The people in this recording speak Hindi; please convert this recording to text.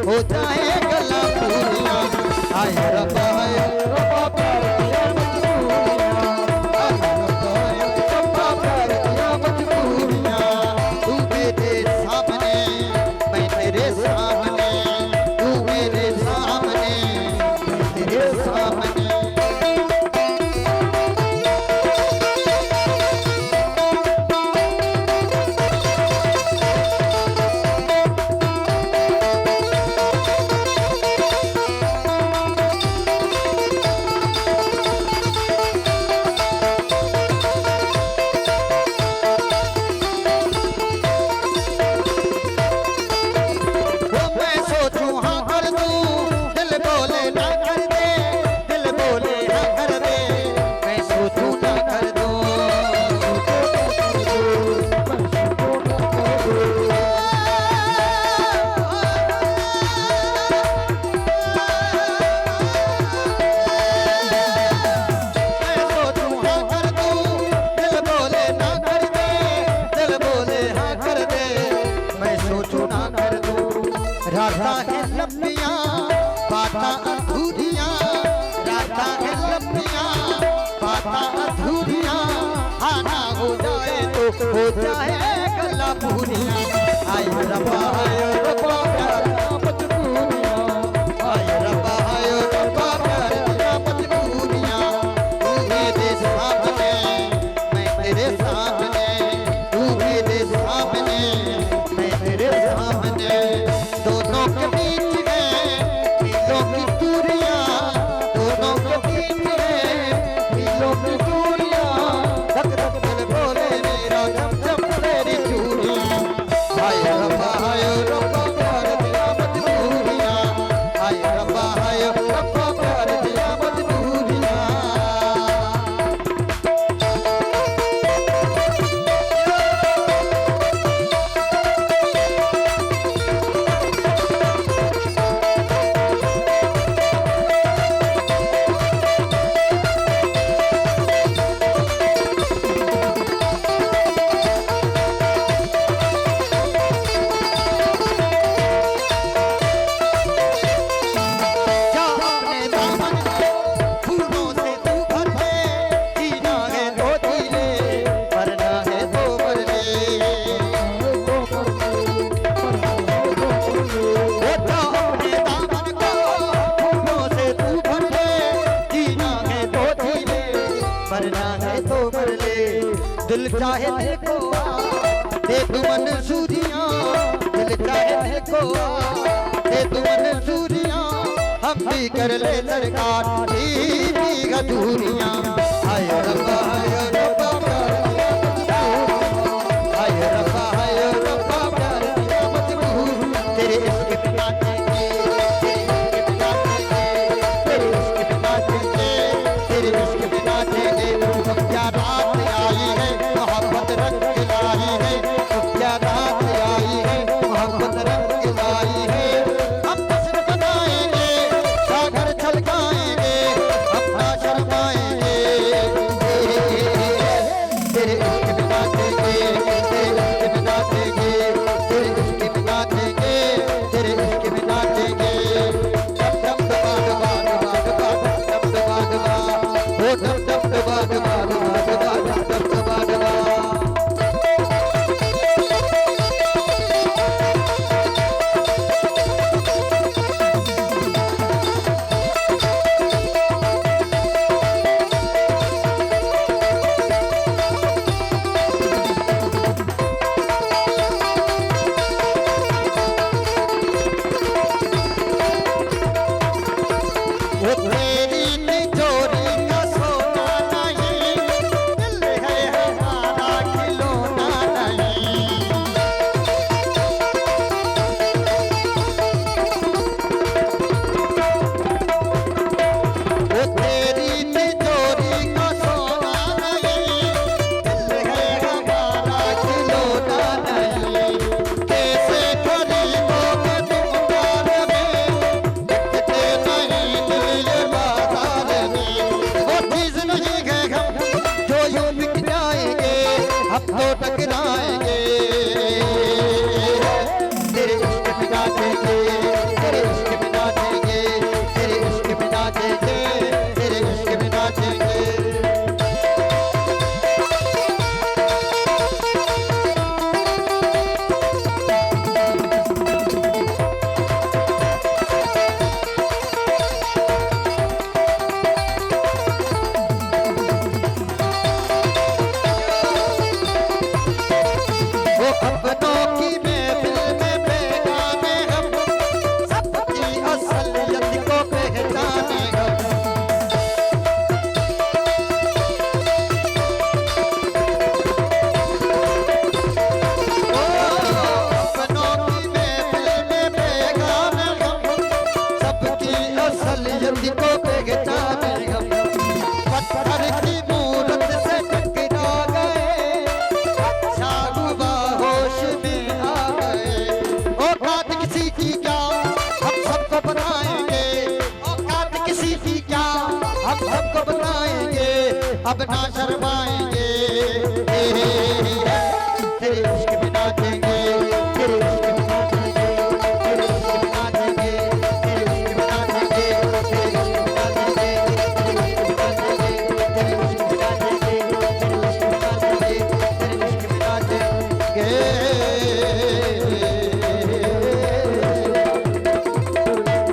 हो जाए गला पूरिया आए रब्बा राता है लंबियां बातां अधूरियां राता है लंबियां बातां अधूरियां आना हो जाए तो हो जाए गला पूरियां आए रब्बा प्यार मजबूरियां आए रब्बा प्यार मजबूरियां तू मेरे सामने मैं तेरे सामने तू मेरे सामने मैं तेरे सामने दोनों के बीच में मीलों की दूरियां दोनों के बीच में मीलों की दूरियां धक धक दिल बोले मेरा जम जम तेरी चूड़ियां हाय रब्बा प्यार दिया मजबूरियां हाय रब्बा प्यार दिया मजबूरियां दिल चाहे देखो दे तू मंसूरियां दिल चाहे देखो दे तू मंसूरियां हम भी कर ले सरकार की अधूरियां हाय रब्बा हाय रब्बा प्यार दिया मजबूर तेरे इश्क बिना तेरे इश्क बिना तेरे इश्क बिना क्या रात आई है मोहब्बत रंग लाई है क्या रात आई है मोहब्बत रंग लाई है हम जश्न मनाएंगे सागर छलकाएंगे सबको बताएंगे, अब ना शर्माएंगे।